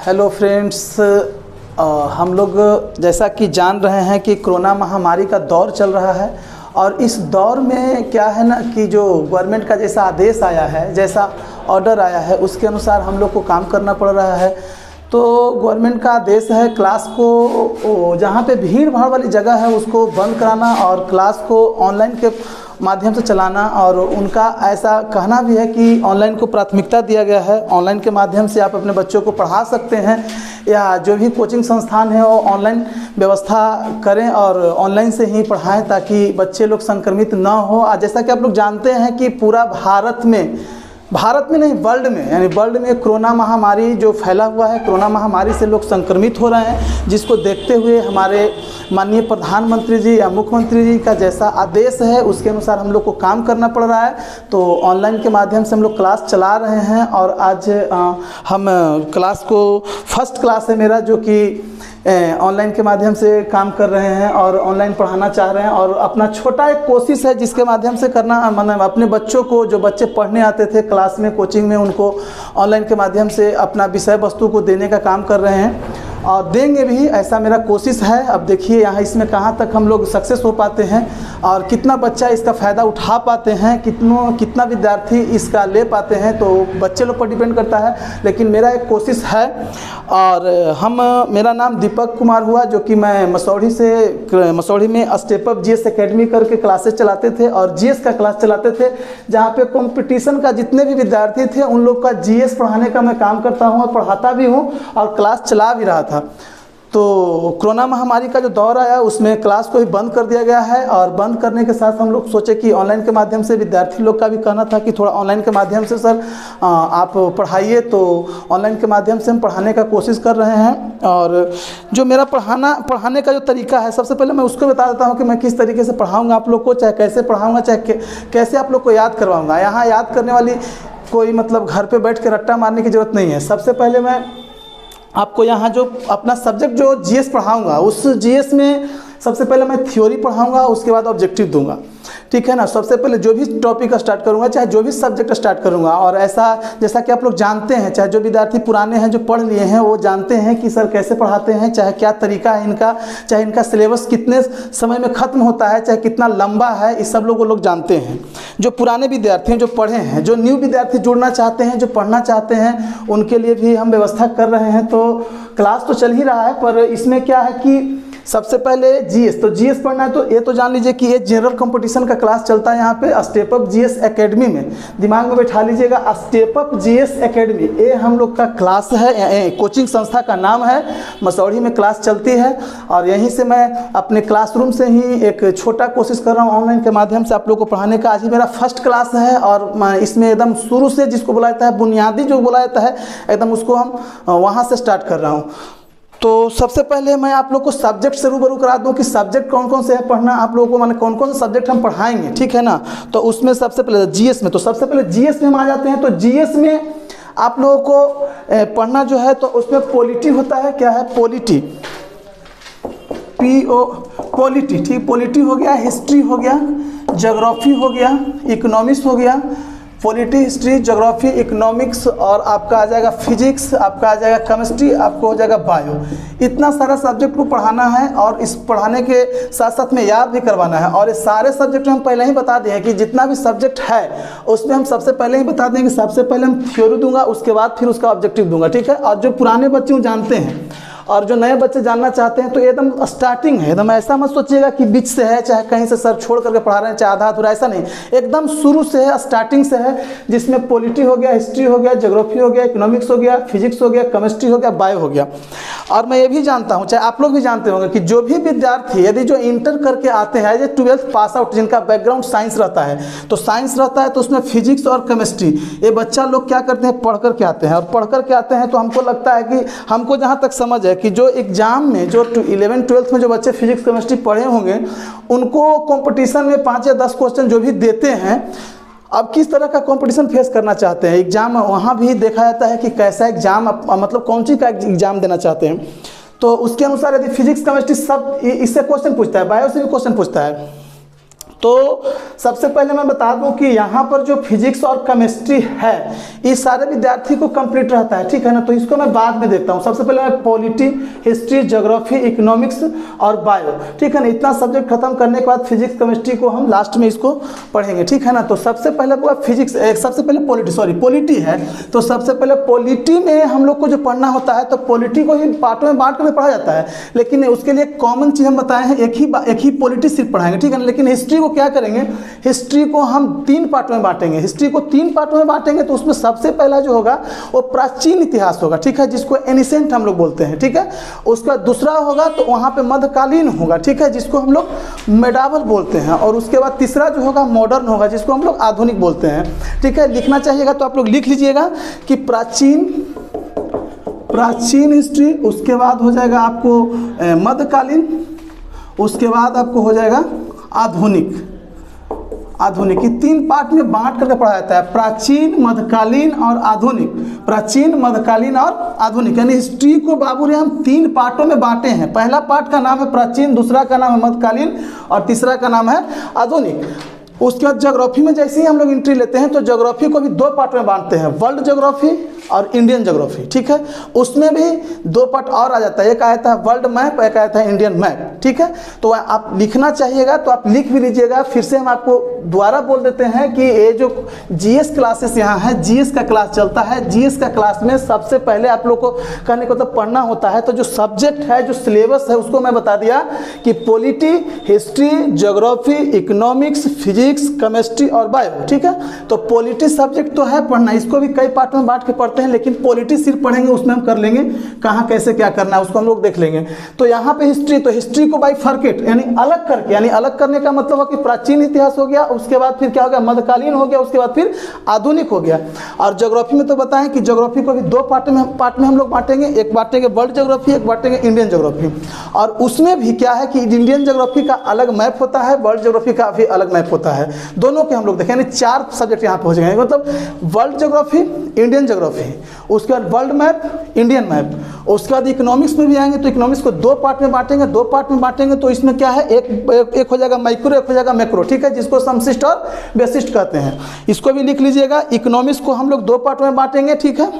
Hello friends, हम लोग जैसा कि जान रहे हैं कि कोरोना महामारी का दौर चल रहा है और इस दौर में क्या है ना कि जो गवर्नमेंट का जैसा आदेश आया है, जैसा ऑर्डर आया है, उसके अनुसार हम लोग को काम करना पड़ रहा है। तो गवर्नमेंट का आदेश है क्लास को जहाँ पे भीड़ भाड़ वाली जगह है उसको बंद कराना और क्लास को ऑनलाइन के माध्यम से चलाना। और उनका ऐसा कहना भी है कि ऑनलाइन को प्राथमिकता दिया गया है। ऑनलाइन के माध्यम से आप अपने बच्चों को पढ़ा सकते हैं या जो भी कोचिंग संस्थान है वो ऑनलाइन व्यवस्था करें और ऑनलाइन से ही पढ़ाएं ताकि बच्चे लोग संक्रमित ना हो। जैसा कि आप लोग जानते हैं कि पूरा भारत में नहीं वर्ल्ड में, यानी वर्ल्ड में कोरोना महामारी जो फैला हुआ है, कोरोना महामारी से लोग संक्रमित हो रहे हैं, जिसको देखते हुए हमारे माननीय प्रधानमंत्री जी या मुख्यमंत्री जी का जैसा आदेश है उसके अनुसार हम लोग को काम करना पड़ रहा है। तो ऑनलाइन के माध्यम से हम लोग क्लास चला रहे हैं और आज हम क्लास को फर्स्ट क्लास है मेरा जो कि ऑनलाइन के माध्यम से काम कर रहे हैं और ऑनलाइन पढ़ाना चाह रहे हैं और अपना छोटा एक कोशिश है जिसके माध्यम से करना, मतलब अपने बच्चों को, जो बच्चे पढ़ने आते थे क्लास में, कोचिंग में, उनको ऑनलाइन के माध्यम से अपना विषय वस्तु को देने का काम कर रहे हैं और देंगे भी, ऐसा मेरा कोशिश है। अब देखिए यहाँ इसमें कहाँ तक हम लोग सक्सेस हो पाते हैं और कितना बच्चा इसका फ़ायदा उठा पाते हैं, कितना विद्यार्थी इसका ले पाते हैं, तो बच्चे लोग पर डिपेंड करता है। लेकिन मेरा एक कोशिश है और मेरा नाम दीपक कुमार हुआ, जो कि मैं मसौढ़ी में स्टेप अप जीएस एकेडमी करके क्लासेस चलाते थे और जीएस का क्लास चलाते थे, जहाँ पे कंपटीशन का जितने भी विद्यार्थी थे उन लोग का जीएस पढ़ाने का मैं काम करता हूँ और पढ़ाता भी हूँ और क्लास चला भी रहा था। तो कोरोना महामारी का जो दौर आया उसमें क्लास को भी बंद कर दिया गया है और बंद करने के साथ हम लोग सोचे कि ऑनलाइन के माध्यम से, विद्यार्थी लोग का भी कहना था कि थोड़ा ऑनलाइन के माध्यम से सर आप पढ़ाइए, तो ऑनलाइन के माध्यम से हम पढ़ाने का कोशिश कर रहे हैं। और जो मेरा पढ़ाने का जो तरीका है, सबसे पहले मैं उसको बता देता हूँ कि मैं किस तरीके से पढ़ाऊँगा आप लोग को, चाहे कैसे पढ़ाऊँगा, चाहे कैसे आप लोग को याद करवाऊँगा। यहाँ याद करने वाली कोई मतलब घर पर बैठ के रट्टा मारने की ज़रूरत नहीं है। सबसे पहले मैं आपको यहाँ जो अपना सब्जेक्ट जो जीएस पढ़ाऊँगा, उस जीएस में सबसे पहले मैं थ्योरी पढ़ाऊँगा, उसके बाद ऑब्जेक्टिव दूंगा, ठीक है ना। सबसे पहले जो भी टॉपिक स्टार्ट करूँगा, चाहे जो भी सब्जेक्ट स्टार्ट करूँगा, और ऐसा जैसा कि आप लोग जानते हैं, चाहे जो विद्यार्थी पुराने हैं जो पढ़ लिए हैं वो जानते हैं कि सर कैसे पढ़ाते हैं, चाहे क्या तरीका है इनका, चाहे इनका सिलेबस कितने समय में ख़त्म होता है, चाहे कितना लंबा है, इस सब लोग जानते हैं। जो पुराने विद्यार्थी हैं, जो पढ़े हैं, जो न्यू विद्यार्थी जुड़ना चाहते हैं, जो पढ़ना चाहते हैं, उनके लिए भी हम व्यवस्था कर रहे हैं। तो क्लास तो चल ही रहा है, पर इसमें क्या है कि सबसे पहले जीएस, तो जीएस पढ़ना है तो ये तो जान लीजिए कि ये जनरल कंपटीशन का क्लास चलता है यहाँ पे स्टेप अप जीएस एकेडमी में। दिमाग में बैठा लीजिएगा, स्टेप अप जीएस एकेडमी, ये हम लोग का क्लास है, कोचिंग संस्था का नाम है। मसौढ़ी में क्लास चलती है और यहीं से मैं अपने क्लासरूम से ही एक छोटा कोशिश कर रहा हूँ ऑनलाइन के माध्यम से आप लोग को पढ़ाने का। आज ही मेरा फर्स्ट क्लास है और इसमें एकदम शुरू से जिसको बोला जाता है, बुनियादी जो बोला जाता है, एकदम उसको हम वहाँ से स्टार्ट कर रहा हूँ। तो सबसे पहले मैं आप लोग को सब्जेक्ट से रूबरू करा दूं कि सब्जेक्ट कौन कौन से है पढ़ना आप लोगों को, माने कौन कौन से सब्जेक्ट हम पढ़ाएंगे, ठीक है ना। तो उसमें सबसे पहले जीएस में, तो सबसे पहले जीएस में हम आ जाते हैं। तो जीएस में आप लोगों को पढ़ना जो है तो उसमें पॉलिटी होता है, क्या है पॉलिटी, पॉलिटी, ठीक, पॉलिटी हो गया, हिस्ट्री हो गया, ज्योग्राफी हो गया, इकोनॉमिक्स हो गया, पॉलिटी, हिस्ट्री, ज्योग्राफी, इकोनॉमिक्स, और आपका आ जाएगा फिजिक्स, आपका आ जाएगा केमिस्ट्री, आपको हो जाएगा बायो। इतना सारा सब्जेक्ट को पढ़ाना है और इस पढ़ाने के साथ साथ में याद भी करवाना है। और ये सारे सब्जेक्ट हम पहले ही बता दिए हैं कि जितना भी सब्जेक्ट है उसमें हम सबसे पहले ही बता देंगे, सबसे पहले हम थ्योरी दूंगा, उसके बाद फिर उसका ऑब्जेक्टिव दूंगा, ठीक है। और जो पुराने बच्चे जानते हैं और जो नए बच्चे जानना चाहते हैं तो एकदम स्टार्टिंग है, एकदम ऐसा मत सोचिएगा कि बीच से है, चाहे कहीं से सर छोड़ करके पढ़ा रहे हैं, चाहे आधा अधूरा, ऐसा नहीं, एकदम शुरू से है, स्टार्टिंग से है, जिसमें पॉलिटी हो गया, हिस्ट्री हो गया, ज्योग्राफी हो गया, इकोनॉमिक्स हो गया, फिजिक्स हो गया, केमिस्ट्री हो गया, बायो हो गया। और मैं ये भी जानता हूँ, चाहे आप लोग भी जानते होंगे कि जो भी विद्यार्थी यदि जो इंटर करके आते हैं, एज 12th पास आउट, जिनका बैकग्राउंड साइंस रहता है, तो साइंस रहता है तो उसमें फिजिक्स और केमिस्ट्री, ये बच्चा लोग क्या करते हैं, पढ़ करके आते हैं। और पढ़ करके आते हैं तो हमको लगता है कि हमको जहाँ तक समझ है कि जो एग्जाम में जो 11th 12th में जो बच्चे फिजिक्स केमिस्ट्री पढ़े होंगे उनको कंपटीशन में 5 या 10 क्वेश्चन जो भी देते हैं, अब किस तरह का कंपटीशन फेस करना चाहते हैं, एग्जाम वहाँ भी देखा जाता है कि कैसा एग्जाम, मतलब कौन सी का एग्जाम देना चाहते हैं। तो उसके अनुसार यदि फिजिक्स केमिस्ट्री सब इससे क्वेश्चन पूछता है, बायो से भी क्वेश्चन पूछता है, तो सबसे पहले मैं बता दूं कि यहाँ पर जो फिजिक्स और केमिस्ट्री है इस सारे विद्यार्थी को कंप्लीट रहता है, ठीक है ना। तो इसको मैं बाद में देखता हूँ। सबसे पहले मैं पॉलिटी, हिस्ट्री, ज्योग्राफी, इकोनॉमिक्स और बायो, ठीक है ना। इतना सब्जेक्ट खत्म करने के बाद फिजिक्स केमिस्ट्री को हम लास्ट में इसको पढ़ेंगे, ठीक है ना। तो सबसे पहले वो फिजिक्स, सबसे पहले पॉलिटी है। तो सबसे पहले पॉलिटी में हम लोग को जो पढ़ना होता है तो पॉलिटी को ही पार्टों में बांट कर पढ़ा जाता है, लेकिन उसके लिए कॉमन चीज़ हम बताए हैं, एक ही पॉलिटी सिर्फ पढ़ाएंगे, ठीक है ना। लेकिन हिस्ट्री को क्या करेंगे, हिस्ट्री को हम 3 पार्टों में बांटेंगे। हिस्ट्री को 3 पार्टों में बांटेंगे तो उसमें सबसे पहला जो होगा वो प्राचीन इतिहास होगा, ठीक है, जिसको एनिसेंट हम लोग बोलते हैं, ठीक है। उसका दूसरा होगा तो वहाँ पे मध्यकालीन होगा, ठीक है, जिसको हम लोग मेडावल बोलते हैं। और उसके बाद तीसरा जो होगा मॉडर्न होगा, जिसको हम लोग आधुनिक बोलते हैं, ठीक है। लिखना चाहिएगा तो आप लोग लिख लीजिएगा कि प्राचीन हिस्ट्री, उसके बाद हो जाएगा आपको मध्यकालीन, उसके बाद आपको हो जाएगा आधुनिक। ये 3 पार्ट में बांट करके पढ़ा जाता है, प्राचीन, मध्यकालीन और आधुनिक। प्राचीन, मध्यकालीन और आधुनिक, यानी हिस्ट्री को बाबू रे हम 3 पार्टों में बांटे हैं। पहला पार्ट का नाम है प्राचीन, दूसरा का नाम है मध्यकालीन और तीसरा का नाम है आधुनिक। उसके बाद ज्योग्राफी में जैसे ही हम लोग एंट्री लेते हैं तो ज्योग्राफी को भी 2 पार्ट में बांटते हैं, वर्ल्ड ज्योग्राफी और इंडियन ज्योग्राफी, ठीक है। उसमें भी 2 पार्ट और आ जाता है, एक आता है वर्ल्ड मैप, एक आता है इंडियन मैप, ठीक है। तो आप लिखना चाहिएगा तो आप लिख भी लीजिएगा। फिर से हम आपको दोबारा बोल देते हैं कि ये जो जीएस क्लासेस यहाँ है, जीएस का क्लास चलता है। जीएस का क्लास में सबसे पहले आप लोग को कहने को तो पढ़ना होता है, तो जो सब्जेक्ट है, जो सिलेबस है, उसको मैं बता दिया कि polity, history, geography, economics, physics, chemistry और बायो, ठीक है। तो पॉलिटी सब्जेक्ट तो है पढ़ना, इसको भी कई पार्ट में बांट के पढ़ते हैं, लेकिन पॉलिटी सिर्फ पढ़ेंगे, उसमें हम कर लेंगे कहाँ कैसे क्या करना है उसको हम लोग देख लेंगे। तो यहाँ पे हिस्ट्री, तो हिस्ट्री को बाई फर्केट यानी अलग करके, यानी अलग करने का मतलब है कि प्राचीन इतिहास हो गया, उसके बाद फिर क्या हो गया, मध्यकालीन हो गया, उसके बाद फिर आधुनिक हो गया। और ज्योग्राफी में तो बताएं कि ज्योग्राफी को भी 2 पार्ट में हम लोग बांटेंगे, एक बांटेंगे वर्ल्ड ज्योग्राफी, एक बांटेंगे इंडियन ज्योग्राफी। और उसमें भी क्या है कि इंडियन ज्योग्राफी का अलग मैप होता है, वर्ल्ड ज्योग्राफी का भी अलग मैप होता है, दोनों के हम लोग देखें, यानी 4 सब्जेक्ट यहाँ पे हो जाएंगे। मतलब वर्ल्ड ज्योग्राफी, इंडियन ज्योग्राफी, उसके बाद वर्ल्ड मैप, इंडियन मैप, उसके बाद इकोनॉमिक्स में भी आएंगे तो इकोनॉमिक्स को 2 पार्ट में बांटेंगे। 2 पार्ट में बांटेंगे तो इसमें क्या है, एक हो जाएगा माइक्रो, एक हो जाएगा मैक्रो, ठीक है, जिसको समशिष्ट और व्यशिष्ट कहते हैं। इसको भी लिख लीजिएगा। इकोनॉमिक्स को हम लोग 2 पार्ट में बांटेंगे, ठीक है।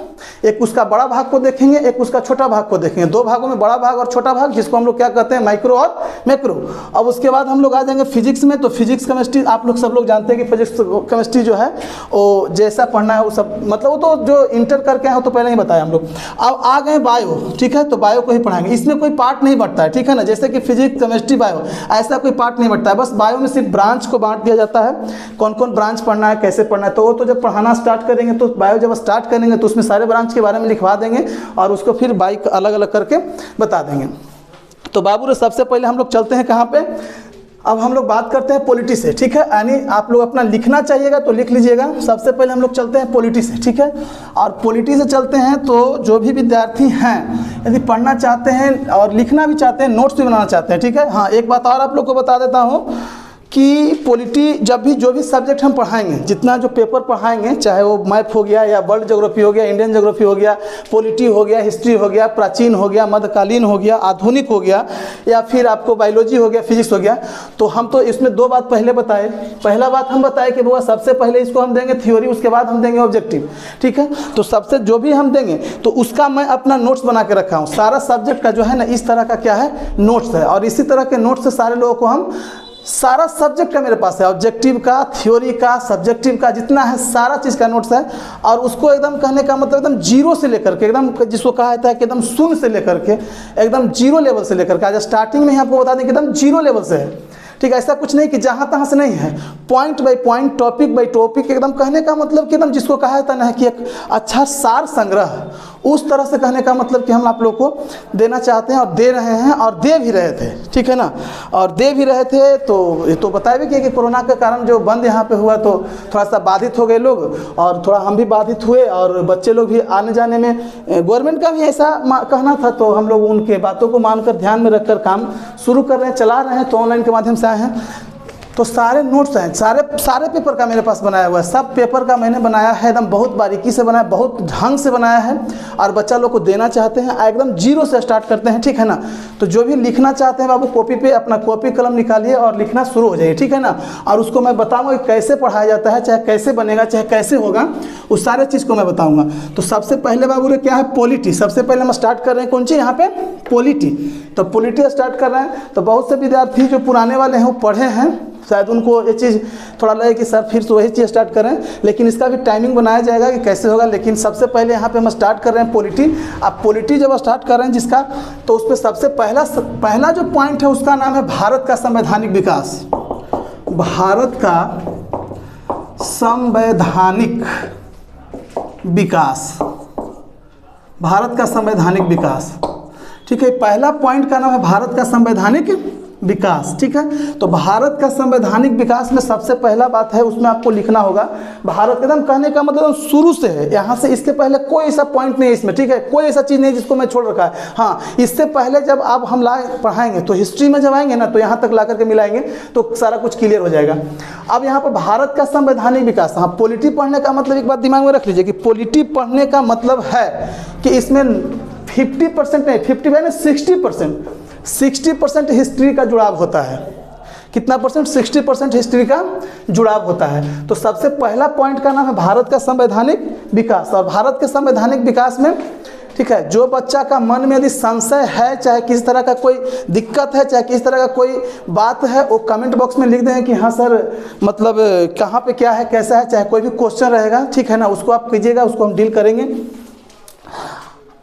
एक उसका बड़ा भाग को देखेंगे, एक उसका छोटा भाग को देखेंगे। 2 भागों में बड़ा भाग और छोटा भाग, जिसको हम लोग क्या कहते हैं, माइक्रो और मैक्रो। अब उसके बाद हम लोग आ जाएंगे फिजिक्स में। तो फिजिक्स केमिस्ट्री आप लोग सब लोग जानते हैं कि फिजिक्स केमिस्ट्री जो है वो जैसा पढ़ना है वो सब, मतलब वो तो जो इंटर करके आए हो तो पहले ही बताया हम लोग। अब आ गए बायो, ठीक है, तो बायो को ही पढ़ाएंगे। इसमें कोई पार्ट नहीं बढ़ता है, ठीक है ना, जैसे कि फिजिक्स, केमिस्ट्री, बायो, ऐसा कोई पार्ट नहीं बढ़ता है। बस बायो में सिर्फ ब्रांच को बांट दिया जाता है, कौन कौन ब्रांच पढ़ना है, कैसे पढ़ना है। तो वो तो जब पढ़ाना स्टार्ट करेंगे तो बायो जब स्टार्ट करेंगे तो उसमें सारे ब्रांच के बारे में लिखवा देंगे और उसको फिर बाइक अलग अलग करके बता देंगे। तो बाबू सबसे पहले हम लोग चलते हैं कहाँ पे, अब हम लोग बात करते हैं पॉलिटी से, ठीक है। यानी आप लोग अपना लिखना चाहिएगा तो लिख लीजिएगा। सबसे पहले हम लोग चलते हैं पॉलिटी से, ठीक है। और पॉलिटी से चलते हैं तो जो भी विद्यार्थी हैं यदि पढ़ना चाहते हैं और लिखना भी चाहते हैं, नोट्स भी बनाना चाहते हैं, ठीक है। हाँ, एक बात और आप लोग को बता देता हूँ कि पॉलिटी जब भी जो भी सब्जेक्ट हम पढ़ाएंगे, जितना जो पेपर पढ़ाएंगे, चाहे वो मैप हो गया या वर्ल्ड ज्योग्राफी हो गया, इंडियन ज्योग्राफी हो गया, पॉलिटी हो गया, हिस्ट्री हो गया, प्राचीन हो गया, मध्यकालीन हो गया, आधुनिक हो गया, या फिर आपको बायोलॉजी हो गया, फिजिक्स हो गया, तो हम तो इसमें 2 बात पहले बताए। पहला बात हम बताए कि वो सबसे पहले इसको हम देंगे थ्योरी, उसके बाद हम देंगे ऑब्जेक्टिव, ठीक है। तो सबसे जो भी हम देंगे तो उसका मैं अपना नोट्स बना के रखा हूँ। सारा सब्जेक्ट का जो है ना इस तरह का क्या है, नोट्स है। और इसी तरह के नोट्स से सारे लोगों को हम, सारा सब्जेक्ट का मेरे पास है, ऑब्जेक्टिव का, थ्योरी का, सब्जेक्टिव का, जितना है सारा चीज़ का नोट्स है। और उसको एकदम कहने का मतलब एकदम जीरो से लेकर के, एकदम जिसको कहा जाता है कि एकदम शून्य से लेकर के एकदम जीरो लेवल से लेकर के, आज स्टार्टिंग में ही आपको बता दें कि एकदम जीरो लेवल से है, ठीक है। ऐसा कुछ नहीं कि जहाँ तहाँ से नहीं है, point by point, topic by topic, एकदम कहने का मतलब कि एकदम जिसको कहा जाता है कि एक अच्छा सार संग्रह, उस तरह से कहने का मतलब कि हम आप लोग को देना चाहते हैं और दे रहे हैं और दे भी रहे थे, ठीक है ना। और दे भी रहे थे तो ये तो बताया भी कि कोरोना के कारण जो बंद यहाँ पे हुआ तो थोड़ा सा बाधित हो गए लोग, और थोड़ा हम भी बाधित हुए, और बच्चे लोग भी आने जाने में, गवर्नमेंट का भी ऐसा कहना था, तो हम लोग उनके बातों को मानकर ध्यान में रखकर काम शुरू कर रहे हैं, चला रहे हैं। तो ऑनलाइन के माध्यम से आए हैं। तो सारे नोट्स हैं, सारे पेपर का मेरे पास बनाया हुआ है, सब पेपर का मैंने बनाया है, एकदम बहुत बारीकी से बनाया, बहुत ढंग से बनाया है। और बच्चा लोग को देना चाहते हैं, एकदम जीरो से स्टार्ट करते हैं, ठीक है ना। तो जो भी लिखना चाहते हैं बाबू, कॉपी पे अपना कॉपी कलम निकालिए और लिखना शुरू हो जाइए, ठीक है ना। और उसको मैं बताऊँगा कि कैसे पढ़ाया जाता है, चाहे कैसे बनेगा, चाहे कैसे होगा, उस सारे चीज़ को मैं बताऊँगा। तो सबसे पहले बाबू रे क्या है, पॉलिटी। सबसे पहले हम स्टार्ट कर रहे हैं कौन सी, यहाँ पे पॉलिटी। तो पॉलिटी स्टार्ट कर रहे हैं। तो बहुत से विद्यार्थी जो पुराने वाले हैं वो पढ़े हैं, शायद उनको ये चीज़ थोड़ा लगे कि सर फिर से वही चीज़ स्टार्ट करें, लेकिन इसका भी टाइमिंग बनाया जाएगा कि कैसे होगा। लेकिन सबसे पहले यहाँ पे हम स्टार्ट कर रहे हैं पॉलिटी। अब पॉलिटी जब स्टार्ट कर रहे हैं जिसका, तो उस पर सबसे पहला जो पॉइंट है उसका नाम है भारत का संवैधानिक विकास। भारत का संवैधानिक विकास, भारत का संवैधानिक विकास, ठीक है। पहला पॉइंट का नाम है भारत का संवैधानिक विकास, ठीक है। तो भारत का संवैधानिक विकास में सबसे पहला बात है, उसमें आपको लिखना होगा भारत, एकदम कहने का मतलब शुरू से है, यहाँ से इसके पहले कोई ऐसा पॉइंट नहीं है इसमें, ठीक है। कोई ऐसा चीज़ नहीं जिसको मैं छोड़ रखा है। हाँ, इससे पहले जब आप हम पढ़ाएंगे तो हिस्ट्री में जब आएंगे ना, तो यहाँ तक ला करके मिलाएंगे तो सारा कुछ क्लियर हो जाएगा। अब यहाँ पर भारत का संवैधानिक विकास, हाँ, पॉलिटी पढ़ने का मतलब एक बात दिमाग में रख लीजिए कि पॉलिटी पढ़ने का मतलब है कि इसमें 50% नहीं, 60% हिस्ट्री का जुड़ाव होता है। कितना परसेंट, 60% हिस्ट्री का जुड़ाव होता है। तो सबसे पहला पॉइंट का नाम है भारत का संवैधानिक विकास। और भारत के संवैधानिक विकास में, ठीक है, जो बच्चा का मन में यदि संशय है, चाहे किसी तरह का कोई दिक्कत है, चाहे किसी तरह का कोई बात है, वो कमेंट बॉक्स में लिख दें कि हाँ सर, मतलब कहाँ पे क्या है, कैसा है, चाहे कोई भी क्वेश्चन रहेगा, ठीक है ना, उसको आप कीजिएगा, उसको हम डील करेंगे।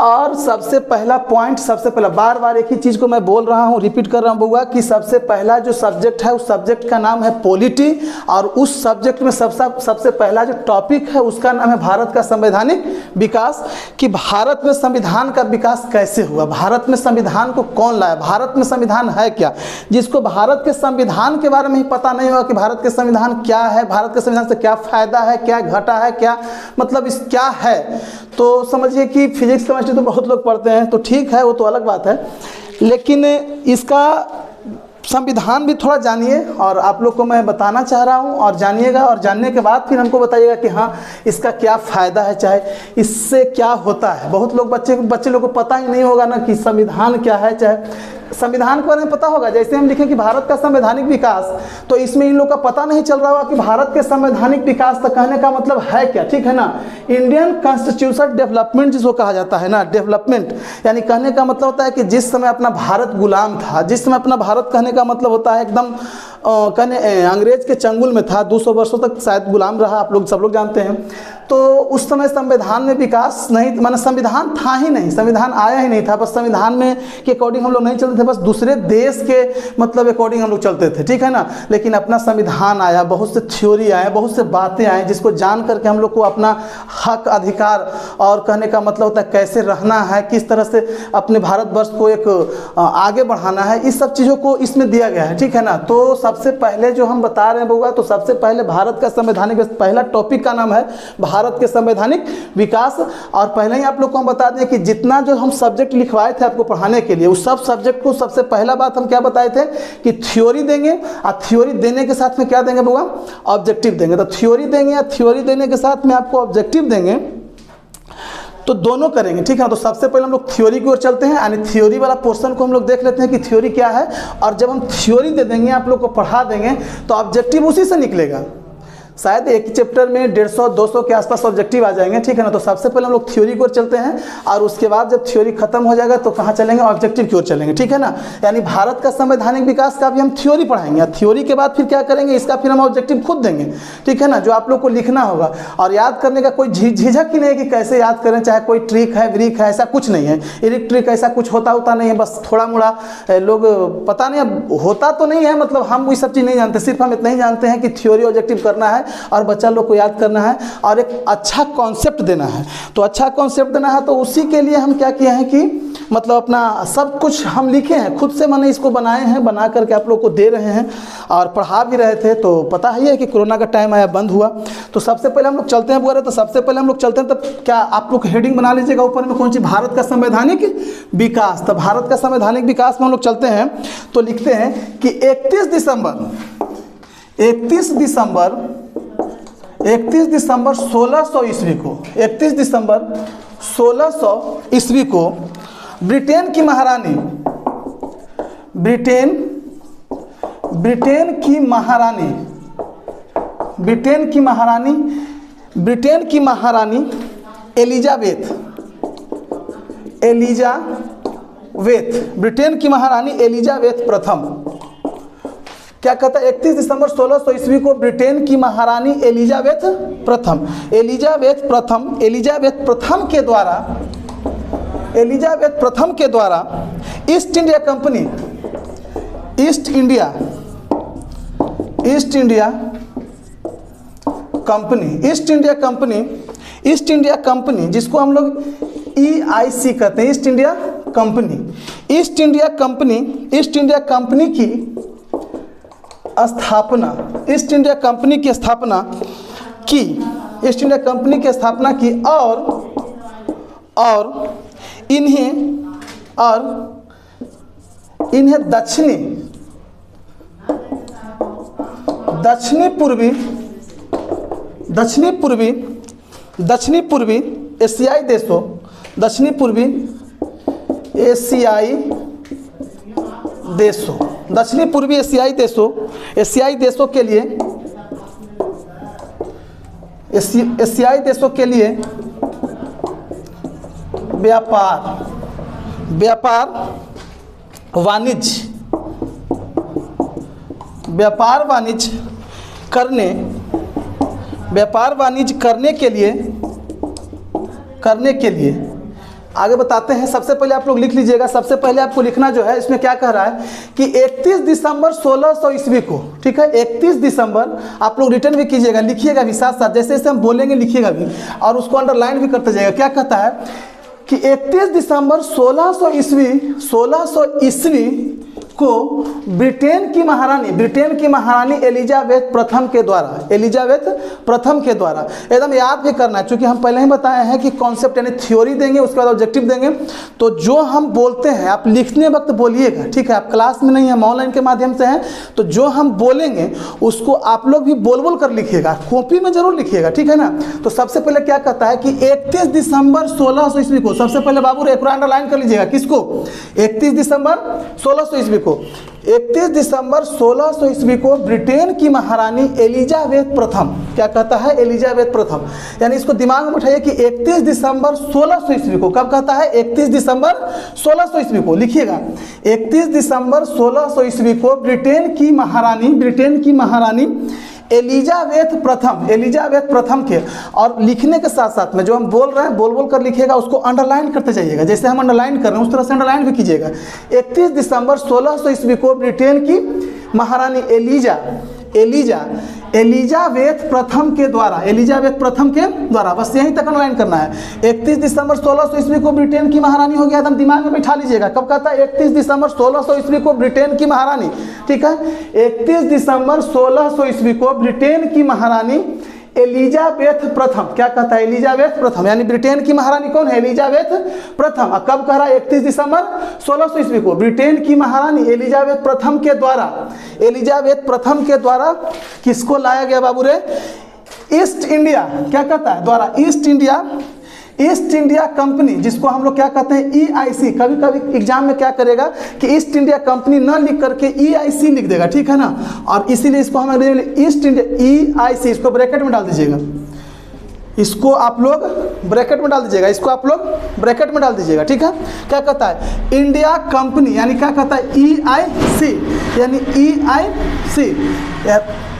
और सबसे पहला पॉइंट, सबसे पहला, बार बार एक ही चीज़ को मैं बोल रहा हूँ, रिपीट कर रहा हूँ बउआ, कि सबसे पहला जो सब्जेक्ट है उस सब्जेक्ट का नाम है पॉलिटी। और उस सब्जेक्ट में सबसे पहला जो टॉपिक है उसका नाम है भारत का संवैधानिक विकास। कि भारत में संविधान का विकास कैसे हुआ, भारत में संविधान को कौन लाया, भारत में संविधान है क्या। जिसको भारत के संविधान के बारे में ही पता नहीं होगा कि भारत के संविधान क्या है, भारत के संविधान से क्या फ़ायदा है, क्या घाटा है, क्या मतलब इस क्या है, तो समझिए कि फिजिक्स केमिस्ट्री तो बहुत लोग पढ़ते हैं, तो ठीक है, वो तो अलग बात है। लेकिन इसका संविधान भी थोड़ा जानिए, और आप लोग को मैं बताना चाह रहा हूँ, और जानिएगा, और जानने के बाद फिर हमको बताइएगा कि हाँ इसका क्या फ़ायदा है, चाहे इससे क्या होता है। बहुत लोग बच्चे लोग को पता ही नहीं होगा ना कि संविधान क्या है, चाहे संविधान के बारे में पता होगा। जैसे हम लिखें कि भारत का संवैधानिक विकास, तो इसमें इन लोग का पता नहीं चल रहा होगा कि भारत के संवैधानिक विकास तक कहने का मतलब है क्या, ठीक है ना। इंडियन कॉन्स्टिट्यूशन डेवलपमेंट जिसको कहा जाता है ना, डेवलपमेंट, यानी कहने का मतलब होता है कि जिस समय अपना भारत गुलाम था, जिस समय अपना भारत कहने का मतलब होता है एकदम कहने अंग्रेज के चंगुल में था, 200 वर्षों तक शायद गुलाम रहा, आप लोग सब लोग जानते हैं। तो उस समय संविधान में विकास नहीं, माने संविधान था ही नहीं, संविधान आया ही नहीं था, बस संविधान में के अकॉर्डिंग हम लोग नहीं चलते थे, बस दूसरे देश के मतलब अकॉर्डिंग हम लोग चलते थे, ठीक है ना। लेकिन अपना संविधान आया, बहुत से थ्योरी आए, बहुत से बातें आए, जिसको जान करके हम लोग को अपना हक अधिकार, और कहने का मतलब होता है कैसे रहना है, किस तरह से अपने भारतवर्ष को एक आगे बढ़ाना है, इस सब चीज़ों को इसमें दिया गया है, ठीक है ना। तो सबसे पहले जो हम बता रहे हैं बउआ, तो सबसे पहले भारत का संवैधानिक, पहला टॉपिक का नाम है भारत के संवैधानिक विकास। और पहले ही आप लोग को हम बता दें कि जितना जो हम सब्जेक्ट लिखवाए थे आपको पढ़ाने के लिए, उस सब सब्जेक्ट को सबसे पहला बात हम क्या बताए थे कि थ्योरी देंगे, और थ्योरी देने के साथ में क्या देंगे बउआ, ऑब्जेक्टिव देंगे। तो थ्योरी देंगे, या थ्योरी देने के साथ में आपको ऑब्जेक्टिव देंगे, तो दोनों करेंगे, ठीक है। तो सबसे पहले हम लोग थ्योरी की ओर चलते हैं, यानी थ्योरी वाला पोर्शन को हम लोग देख लेते हैं कि थ्योरी क्या है। और जब हम थ्योरी दे देंगे, आप लोग को पढ़ा देंगे, तो ऑब्जेक्टिव उसी से निकलेगा। शायद एक चैप्टर में 150-200 के आसपास ऑब्जेक्टिव आ जाएंगे, ठीक है ना। तो सबसे पहले हम लोग थ्योरी की ओर चलते हैं, और उसके बाद जब थ्योरी खत्म हो जाएगा तो कहाँ चलेंगे, ऑब्जेक्टिव की ओर चलेंगे, ठीक है ना। यानी भारत का संवैधानिक विकास का भी हम थ्योरी पढ़ाएंगे, थ्योरी के बाद फिर क्या करेंगे, इसका फिर हम ऑब्जेक्टिव खुद देंगे, ठीक है ना, जो आप लोग को लिखना होगा। और याद करने का कोई झिझक ही नहीं कि कैसे याद करें, चाहे कोई ट्रिक है, व्रिक है, ऐसा कुछ नहीं है, इलेक्ट्रिक ऐसा कुछ होता नहीं है, बस थोड़ा मोड़ा लोग पता नहीं होता तो नहीं है, मतलब हम वो सब चीज़ नहीं जानते, सिर्फ हम इतना ही जानते हैं कि थ्योरी ऑब्जेक्टिव करना है और बच्चा लोग को याद करना है, और एक अच्छा कॉन्सेप्ट देना है। तो अच्छा कॉन्सेप्ट देना है, तो उसी के लिए हम क्या किए हैं कि मतलब अपना सब कुछ हम लिखे हैं खुद से, मैंने इसको बनाए हैं, बना करके आप लोग को दे रहे हैं और पढ़ा भी रहे थे। तो पता ही है कि कोरोना का टाइम आया, बंद हुआ। तो सबसे पहले हम लोग चलते हैं बुआ, तो सबसे पहले हम लोग चलते हैं, तब क्या आप लोग हेडिंग बना लीजिएगा ऊपर में, कौन सी, भारत का संवैधानिक विकास। तब भारत का संवैधानिक विकास में हम लोग चलते हैं, तो लिखते हैं कि 31 31 दिसंबर 1600 ईस्वी को, 31 दिसंबर 1600 ईस्वी को ब्रिटेन की महारानी एलिजाबेथ प्रथम, क्या कहता है, 31 दिसंबर 1600 ईस्वी को ब्रिटेन की महारानी एलिजाबेथ प्रथम के द्वारा ईस्ट इंडिया कंपनी जिसको हम लोग EIC कहते हैं, ईस्ट इंडिया कंपनी की स्थापना की और इन्हें दक्षिणी पूर्वी एशियाई देशों के लिए व्यापार वाणिज्य करने के लिए आगे बताते हैं। सबसे पहले आप लोग लिख लीजिएगा, सबसे पहले आपको लिखना जो है, इसमें क्या कह रहा है कि 31 दिसंबर 1600 ईस्वी को, ठीक है, 31 दिसंबर, आप लोग रिटर्न भी कीजिएगा, लिखिएगा भी साथ साथ, जैसे जैसे हम बोलेंगे लिखिएगा भी और उसको अंडरलाइन भी करते जाइएगा। क्या कहता है कि 31 दिसंबर 1600 ईस्वी को ब्रिटेन की महारानी एलिजाबेथ प्रथम के द्वारा, एकदम याद भी करना है, क्योंकि हम पहले ही बताए हैं कि कॉन्सेप्ट यानी थ्योरी देंगे, उसके बाद ऑब्जेक्टिव देंगे। तो जो हम बोलते हैं आप लिखने वक्त बोलिएगा, ठीक है, आप क्लास में नहीं, हम ऑनलाइन के माध्यम से हैं, तो जो हम बोलेंगे उसको आप लोग भी बोल कर लिखिएगा, कॉपी में जरूर लिखिएगा, ठीक है ना। तो सबसे पहले क्या कहता है कि 31 दिसंबर 1600 ईस्वी को, सबसे पहले बाबू एक अंडरलाइन कर लीजिएगा, किसको, 31 दिसंबर 1600 ईस्वी को, 31 दिसंबर 1600 ईस्वी को ब्रिटेन की महारानी एलिजाबेथ प्रथम, क्या कहता है, एलिजाबेथ प्रथम, यानी इसको दिमाग में उठाइए कि 31 दिसंबर 1600 ईस्वी को, कब कहता है, 31 दिसंबर 1600 ईस्वी को, लिखिएगा 31 दिसंबर 1600 ईस्वी को ब्रिटेन की महारानी एलिजाबेथ प्रथम के, और लिखने के साथ साथ में जो हम बोल रहे हैं बोल कर लिखिएगा, उसको अंडरलाइन करते जाइएगा, जैसे हम अंडरलाइन कर रहे हैं उस तरह से अंडरलाइन भी कीजिएगा। 31 दिसंबर 1600 ईस्वी को ब्रिटेन की महारानी एलिजाबेथ प्रथम के द्वारा, बस यहीं तक अंडरलाइन करना है। 31 दिसंबर 1600 ईस्वी को ब्रिटेन की महारानी हो गया, एकदम दिमाग में बैठा लीजिएगा, कब कहता है, 31 दिसंबर 1600 ईस्वी को ब्रिटेन की महारानी, ठीक है, 31 दिसंबर 1600 ईस्वी को ब्रिटेन की महारानी एलिजाबेथ प्रथम, क्या कहता है, एलिजाबेथ प्रथम, यानी ब्रिटेन की महारानी कौन है, एलिजाबेथ प्रथम। कब कह रहा है, 31 दिसंबर 1600 ईस्वी को ब्रिटेन की महारानी एलिजाबेथ प्रथम के द्वारा किसको लाया गया बाबू रे, ईस्ट इंडिया, क्या कहता है, द्वारा ईस्ट इंडिया कंपनी, जिसको हम लोग क्या कहते हैं, EIC। कभी कभी एग्जाम में क्या करेगा कि ईस्ट इंडिया कंपनी न लिख करके EIC लिख देगा, ठीक है ना, और इसीलिए इसको हम ईस्ट इंडिया EIC, इसको ब्रैकेट में डाल दीजिएगा, इसको आप लोग ब्रैकेट में डाल दीजिएगा, ठीक है। क्या कहता है, इंडिया कंपनी, यानी क्या कहता है, EIC, यानी EIC,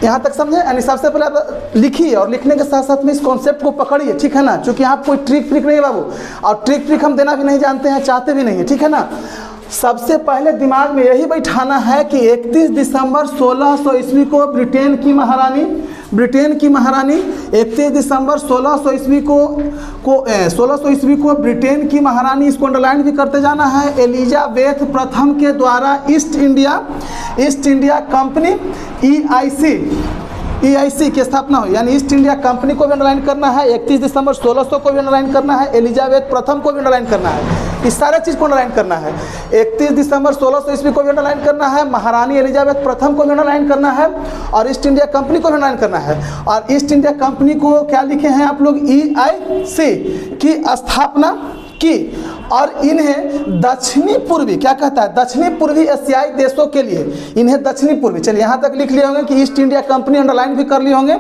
यहाँ तक समझे। यानी सबसे पहले आप लिखिए और लिखने के साथ साथ में इस कॉन्सेप्ट को पकड़िए, ठीक है ना, क्योंकि यहाँ कोई ट्रिक नहीं है बाबू, और ट्रिक हम देना भी नहीं जानते हैं, चाहते भी नहीं है, ठीक है ना। सबसे पहले दिमाग में यही बैठाना है कि 31 दिसंबर 1600 ईस्वी को ब्रिटेन की महारानी 31 दिसंबर 1600 ईस्वी को ब्रिटेन की महारानी, इसको अंडरलाइन भी करते जाना है, एलिजाबेथ प्रथम के द्वारा ईस्ट इंडिया कंपनी EIC की स्थापना हुई, यानी ईस्ट इंडिया कंपनी को भी अंडरलाइन करना है, 31 दिसंबर 1600 को भी अंडरलाइन करना है, एलिजाबेथ प्रथम को भी अंडरलाइन करना है, इस सारे चीज़ को अंडरलाइन करना है। 31 दिसंबर 1600 ईस्वी को भी अंडरलाइन करना है, महारानी एलिजाबेथ प्रथम को भी अंडरलाइन करना है, और ईस्ट इंडिया कंपनी को भी अंडरलाइन करना है। और ईस्ट इंडिया कंपनी को क्या लिखे हैं आप लोग, EIC की स्थापना की, और इन्हें दक्षिणी पूर्वी, क्या कहता है, दक्षिणी पूर्वी एशियाई देशों के लिए, इन्हें दक्षिणी पूर्वी, चलिए यहाँ तक लिख लिए होंगे कि ईस्ट इंडिया कंपनी अंडरलाइन भी कर लिए होंगे,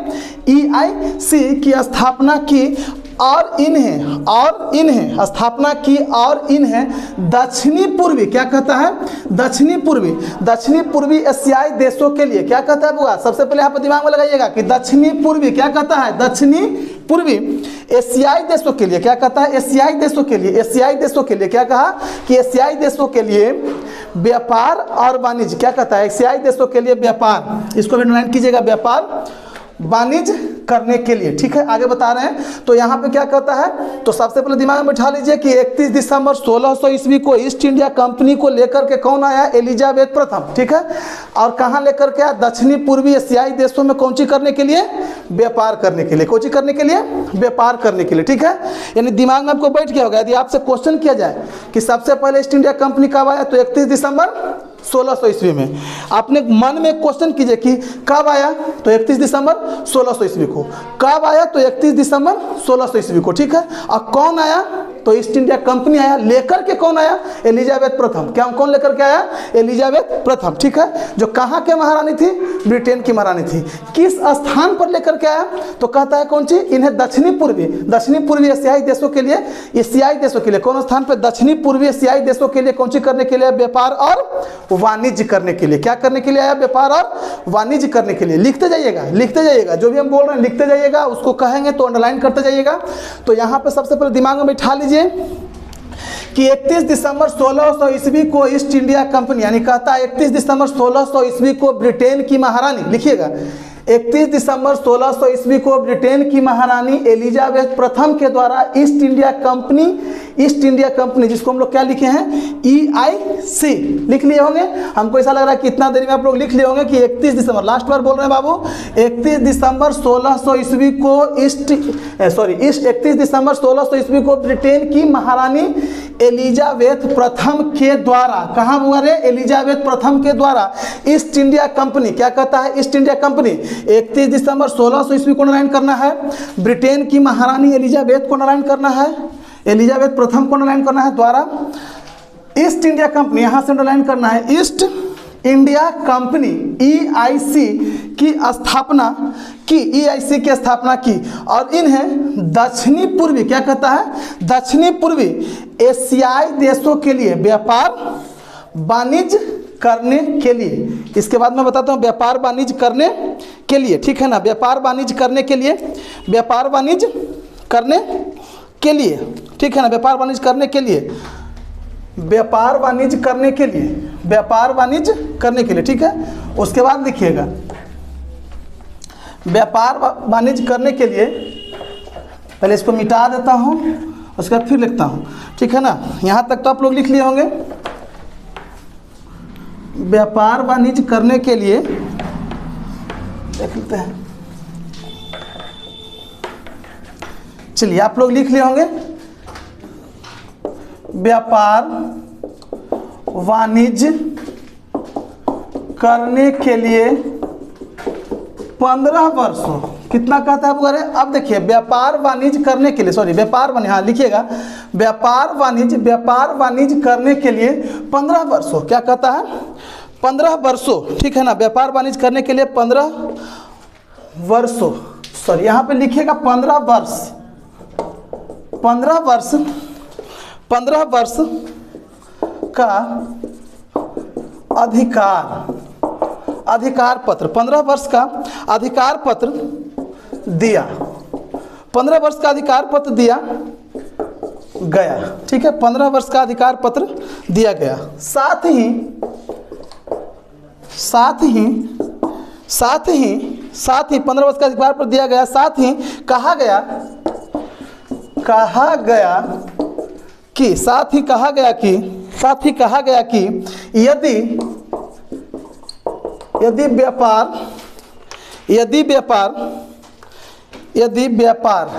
EIC की स्थापना की और इन्हें स्थापना की और इन्हें दक्षिणी पूर्वी, क्या कहता है, दक्षिणी पूर्वी एशियाई देशों के लिए, क्या कहता है बुआ, सबसे पहले यहाँ पर दिमाग में लगाइएगा कि दक्षिणी पूर्वी, क्या कहता है, दक्षिणी पूर्वी एशियाई देशों के लिए, क्या कहता है, एशियाई देशों के लिए क्या कहा कि एशियाई देशों के लिए व्यापार और वाणिज्य, क्या कहता है, एशियाई देशों के लिए व्यापार, इसको भी अंडरलाइन कीजिएगा, व्यापार वाणिज्य करने के लिए। ठीक है, आगे बता रहे हैं, तो यहाँ पे क्या कहता है, तो सबसे पहले दिमाग में बैठा लीजिए कि 31 दिसंबर 1600 ईस्वी को ईस्ट इंडिया कंपनी को लेकर के कौन आया, एलिजाबेथ प्रथम। ठीक है, और कहाँ लेकर के आया, दक्षिणी पूर्वी एशियाई देशों में कौन सी करने के लिए, व्यापार करने के लिए, कौन सी करने के लिए, व्यापार करने के लिए। ठीक है, यानी दिमाग में आपको बैठ गया होगा। यदि आपसे क्वेश्चन किया जाए कि सबसे पहले ईस्ट इंडिया कंपनी कब आया, तो 31 दिसंबर 1600 ईस्वी में। आपने मन में क्वेश्चन कीजिए कि कब आया, तो 31 दिसंबर 1600 ईस्वी को। कब आया, तो 31 दिसंबर 1600 ईस्वी को। ठीक है, और कौन आया, तो ईस्ट इंडिया कंपनी आया, लेकर के कौन आया, एलिजाबेथ प्रथम। क्या कौन लेकर के आया, एलिजाबेथ प्रथम। ठीक है, जो कहाँ के महारानी थी, ब्रिटेन की महारानी थी। किस स्थान पर लेकर के आया, तो कहता है कौन सी, इन्हें दक्षिणी पूर्वी एशियाई देशों के लिए, एशियाई देशों के लिए कौन स्थान पर, दक्षिणी पूर्वी एशियाई देशों के लिए कौन सी करने के लिए, व्यापार और वाणिज्य करने के लिए। क्या करने के लिए आया, व्यापार और वाणिज्य करने के लिए। लिखते जाइएगा, जो भी हम बोल रहे हैं लिखते जाइएगा, उसको कहेंगे तो अंडरलाइन करते जाइएगा। तो यहाँ पे सबसे पहले दिमाग में बैठा लीजिए कि 31 दिसंबर 1600 ईस्वी को ईस्ट इंडिया कंपनी, यानी कहता है 31 दिसंबर 1600 ईस्वी को ब्रिटेन की महारानी, लिखिएगा 31 दिसंबर 1600 ईस्वी को ब्रिटेन की महारानी एलिजाबेथ प्रथम के द्वारा ईस्ट इंडिया कंपनी जिसको हम लोग क्या लिखे हैं, EIC लिख लिए होंगे। हमको ऐसा लग रहा है कि इतना देरी में आप लोग लिख लिए होंगे कि 31 दिसंबर, लास्ट बार बोल रहे हैं बाबू, 31 दिसंबर 1600 ईस्वी को 31 दिसंबर 1600 ईस्वी को ब्रिटेन की महारानी एलिजाबेथ प्रथम के द्वारा, कहाँ हुआ रे, एलिजाबेथ प्रथम के द्वारा ईस्ट इंडिया कंपनी, क्या कहता है, ईस्ट इंडिया कंपनी 31 दिसंबर 1600 ईस्वी को अंडरलाइन करना है, ब्रिटेन की महारानी एलिजाबेथ को अंडरलाइन करना है, एलिजाबेथ प्रथम को अंडरलाइन करना है, द्वारा ईस्ट इंडिया कंपनी, यहां से अंडरलाइन करना है, ईस्ट इंडिया कंपनी EIC की स्थापना की, EIC की स्थापना की, और इन्हें दक्षिणी पूर्वी, क्या कहता है, दक्षिणी पूर्वी एशियाई देशों के लिए व्यापार वाणिज्य करने के लिए। इसके बाद मैं बताता हूँ व्यापार वाणिज्य करने के लिए। ठीक है ना, व्यापार वाणिज्य करने के लिए, व्यापार वाणिज्य करने के लिए। ठीक है ना, व्यापार वाणिज्य करने के लिए, व्यापार वाणिज्य करने के लिए, व्यापार वाणिज्य करने के लिए। ठीक है, उसके बाद लिखिएगा व्यापार वाणिज्य करने के लिए, पहले इसको मिटा देता हूँ, उसके बाद फिर लिखता हूँ। ठीक है ना, यहाँ तक तो आप लोग लिख लिए होंगे। व्यापार वाणिज्य करने के लिए देख लेते हैं, चलिए आप लोग लिख लिए होंगे, व्यापार वाणिज्य करने के लिए 15 वर्षों, कितना कहता है बुआरे, अब देखिए व्यापार वाणिज्य करने के लिए, सॉरी व्यापार वाणिज्य, हाँ लिखिएगा, व्यापार वाणिज्य करने के लिए 15 वर्षों, क्या कहता है, 15 वर्षों। ठीक है ना, व्यापार वाणिज्य करने के लिए 15 वर्षों, सॉरी यहाँ पे लिखिएगा 15 वर्ष, 15 वर्ष का अधिकार पत्र, 15 वर्ष का अधिकार पत्र दिया, 15 वर्ष का अधिकार पत्र दिया गया। ठीक है, 15 वर्ष का अधिकार पत्र दिया गया। साथ ही 15 वर्ष का अधिकार पत्र दिया गया। साथ ही कहा गया कि यदि व्यापार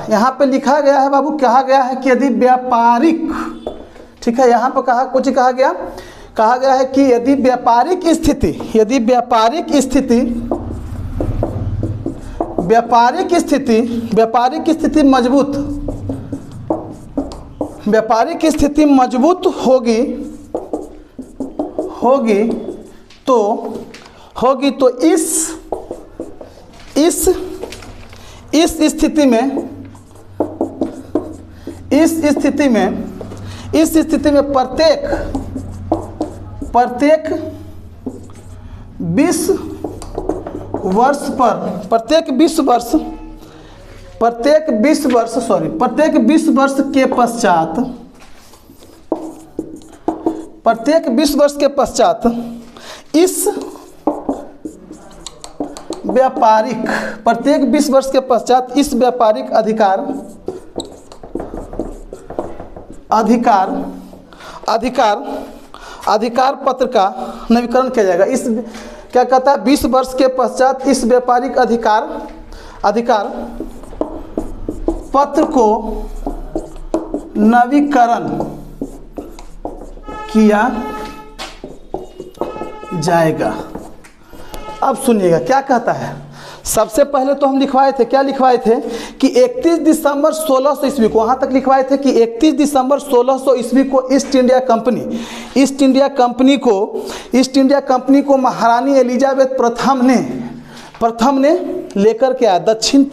यहाँ पे लिखा गया है बाबू, कहा गया है कि यदि व्यापारिक, ठीक है, यहाँ पे कुछ कहा गया है कि यदि व्यापारिक स्थिति मजबूत होगी तो इस स्थिति में प्रत्येक 20 वर्ष के पश्चात इस व्यापारिक अधिकार पत्र का नवीकरण किया जाएगा। इस क्या कहता है, 20 वर्ष के पश्चात इस व्यापारिक अधिकार पत्र को नवीकरण किया जाएगा। अब सुनिएगा क्या कहता है। सबसे पहले तो हम लिखवाए थे कि 31 दिसंबर 1600 ईस्वी को, वहाँ तक लिखवाए थे कि 31 दिसंबर 1600 ईस्वी को ईस्ट इंडिया कंपनी को महारानी एलिजाबेथ प्रथम ने लेकर के आया दक्षिण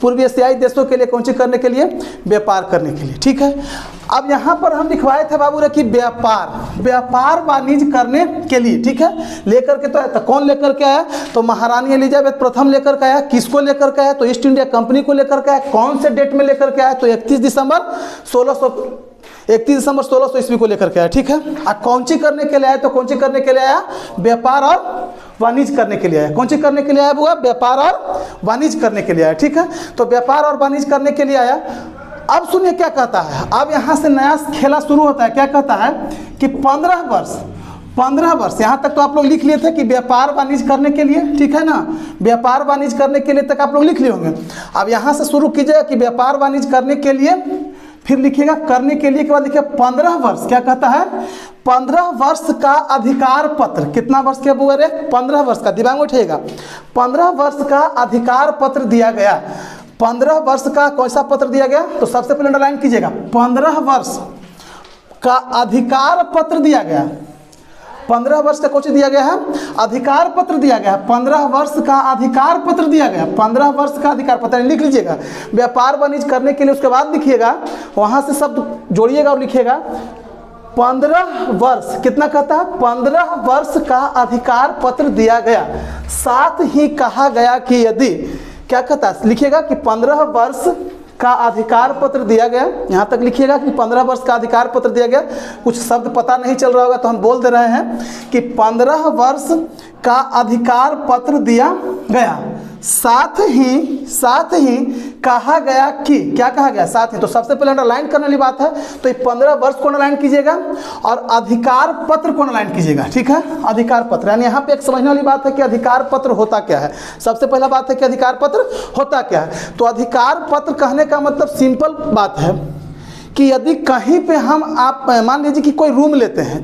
पूर्वी एशियाई देशों के लिए कौन सी करने के लिए, व्यापार करने के लिए। ठीक है, अब यहाँ पर हम लिखवाए थे बाबू रे कि व्यापार वाणिज्य करने के लिए, ठीक है, लेकर के तो आया। तो कौन लेकर के आया, तो महारानी एलिजाबेथ प्रथम लेकर के आया। किसको लेकर के आया, तो ईस्ट इंडिया कंपनी को लेकर के आया। कौन से डेट में लेकर के आया, तो 31 दिसंबर 1600 ईस्वी को लेकर के आया। ठीक है, और कौन सी करने के लिए आया, तो कौन सी करने के लिए आया, व्यापार और वाणिज्य करने के लिए आया। कौन सी करने के लिए आया बुआ, व्यापार और वाणिज्य करने के लिए आया। ठीक है, तो व्यापार और वाणिज्य करने के लिए आया। अब सुनिए क्या कहता है, अब यहाँ से नया खेला शुरू होता है। क्या कहता है कि 15 वर्ष, यहाँ तक तो आप लोग लिख लिए थे कि व्यापार वाणिज्य करने के लिए, ठीक है ना, व्यापार वाणिज्य करने के लिए तक आप लोग लिख लिए होंगे। अब यहाँ से शुरू कीजिएगा कि व्यापार वाणिज्य करने के लिए, फिर लिखिएगा करने के लिए के बाद लिखिए 15 वर्ष। क्या कहता है, 15 वर्ष का अधिकार पत्र। कितना वर्ष के बुआ रे, 15 वर्ष का, दिमाग में उठेगा, 15 वर्ष का अधिकार पत्र दिया गया। 15 वर्ष का कौन सा पत्र दिया गया, तो सबसे पहले अंडरलाइन कीजिएगा, 15 वर्ष का अधिकार पत्र दिया गया। 15 वर्ष का कुछ दिया गया है, अधिकार पत्र दिया गया है। 15 वर्ष का अधिकार पत्र दिया गया, 15 वर्ष का अधिकार पत्र लिख लीजिएगा। व्यापार वाणिज्य करने के लिए उसके बाद लिखिएगा, वहां से शब्द जोड़िएगा और लिखिएगा 15 वर्ष। कितना कहता है, 15 वर्ष का अधिकार पत्र दिया गया। साथ ही कहा गया कि यदि, क्या कहता है, लिखिएगा कि 15 वर्ष का अधिकार पत्र दिया गया। यहाँ तक लिखिएगा कि 15 वर्ष का अधिकार पत्र दिया गया। कुछ शब्द पता नहीं चल रहा होगा तो हम बोल दे रहे हैं कि 15 वर्ष का अधिकार पत्र दिया गया। साथ ही कहा गया कि, क्या कहा गया, साथ ही, तो सबसे पहले अंडरलाइन करने वाली बात है, तो ये 15 वर्ष को अंडरलाइन कीजिएगा और अधिकार पत्र को अंडरलाइन कीजिएगा। ठीक है, अधिकार पत्र, यानी यहाँ पे एक समझने वाली बात है कि अधिकार पत्र होता क्या है। सबसे पहला बात है कि अधिकार पत्र होता क्या है। तो अधिकार पत्र कहने का मतलब सिंपल बात है कि यदि कहीं पे आप मान लीजिए कि कोई रूम लेते हैं,